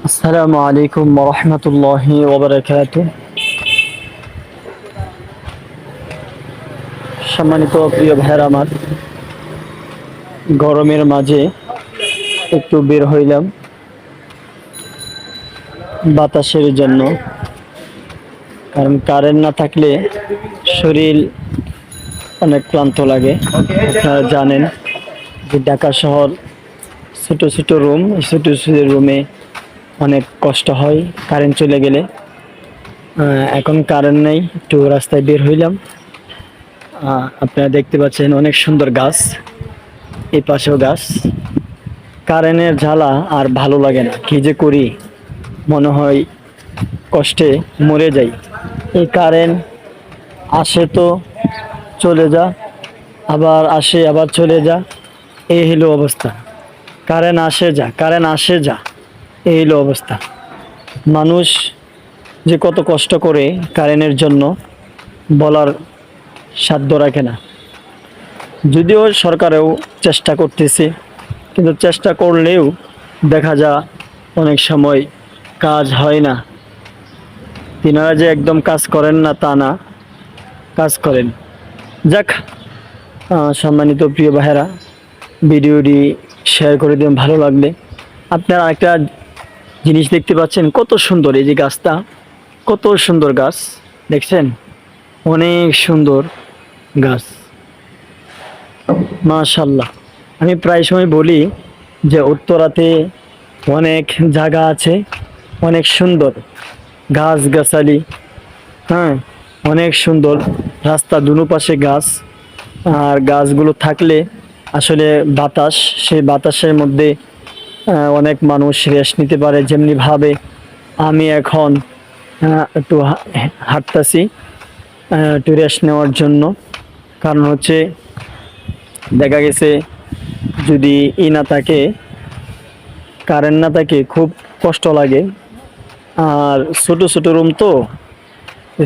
আসসালামু আলাইকুম রহমতুল্লাহি ওবারাকাতুহ। সম্মানিত প্রিয় ভাইয়ের আমার, গরমের মাঝে একটু বের হইলাম বাতাসের জন্য। কারণ কারেন্ট না থাকলে শরীর অনেক ক্লান্ত লাগে। আপনারা জানেন যে ঢাকা শহর ছোট ছোট রুম, ছোট ছোট রুমে অনেক কষ্ট হয় কারেন্ট চলে গেলে। এখন কারেন্ট নেই, একটু রাস্তায় বের হইলাম। আপনারা দেখতে পাচ্ছেন অনেক সুন্দর গাছ, এই পাশেও গাছ। কারেন্টের জ্বালা আর ভালো লাগে না, কি যে করি, মনে হয় কষ্টে মরে যাই। এই কারেন্ট আসে তো চলে যা, আবার আসে আবার চলে যা, এই হলো অবস্থা। কারেন্ট আসে যা, কারেন্ট আসে যা, এই হলো অবস্থা। মানুষ যে কত কষ্ট করে কারেন্টের জন্য বলার সাধ্য রাখে না। যদিও সরকারেও চেষ্টা করতেছে, কিন্তু চেষ্টা করলেও দেখা যায় অনেক সময় কাজ হয় না। তিনারা যে একদম কাজ করেন না তা না, কাজ করেন। যাক, সম্মানিত প্রিয় ভাইয়েরা, ভিডিওটি শেয়ার করে দিন ভালো লাগলে। আপনারা একটা জিনিস দেখতে পাচ্ছেন, কত সুন্দর এই যে গাছটা, কত সুন্দর গাছ দেখছেন, অনেক সুন্দর গাছ, মাশাল্লাহ। আমি প্রায় সময় বলি যে উত্তরাতে অনেক জায়গা আছে, অনেক সুন্দর গাছ গাছালি, হ্যাঁ, অনেক সুন্দর রাস্তা, দুনো পাশে গাছ। আর গাছগুলো থাকলে আসলে বাতাস, সেই বাতাসের মধ্যে অনেক মানুষ রেস্ট নিতে পারে। যেমনি ভাবে আমি এখন একটু হাঁটতাছি একটু রেস্ট নেওয়ার জন্য। কারণ হচ্ছে দেখা গেছে যদি না থাকে, কারেন্ট না থাকে, খুব কষ্ট লাগে। আর ছোট ছোট রুম তো,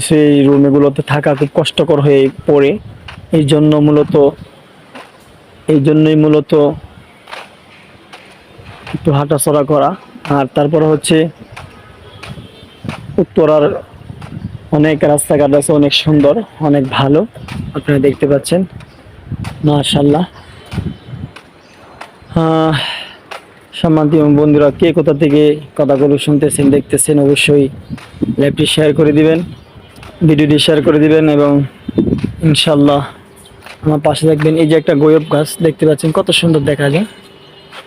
সেই রুমগুলোতে থাকা খুব কষ্টকর হয়ে পড়ে। এই জন্য মূলত এই জন্যই মূলত একটু হাঁটাচলা করা। আর তারপরে হচ্ছে উত্তরার অনেক রাস্তাঘাট আছে, অনেক সুন্দর, অনেক ভালো, আপনারা দেখতে পাচ্ছেন, মাশাআল্লাহ। সম্মানিত বন্ধুরা, কে কোথা থেকে কথাগুলো শুনতেছেন দেখতেছেন, অবশ্যই লাইভটি শেয়ার করে দিবেন, ভিডিওটি শেয়ার করে দিবেন, এবং ইনশাল্লাহ আমার পাশে থাকবেন। এই যে একটা গোলাপ গাছ দেখতে পাচ্ছেন, কত সুন্দর দেখা যায়,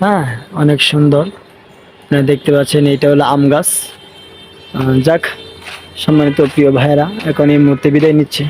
হ্যাঁ, অনেক সুন্দর। আপনারা দেখতে পাচ্ছেন এটা হলো আম গাছ। যাক, সম্মানিত প্রিয় ভাইয়েরা, এখন এই মুহূর্তে বিদায় নিচ্ছে।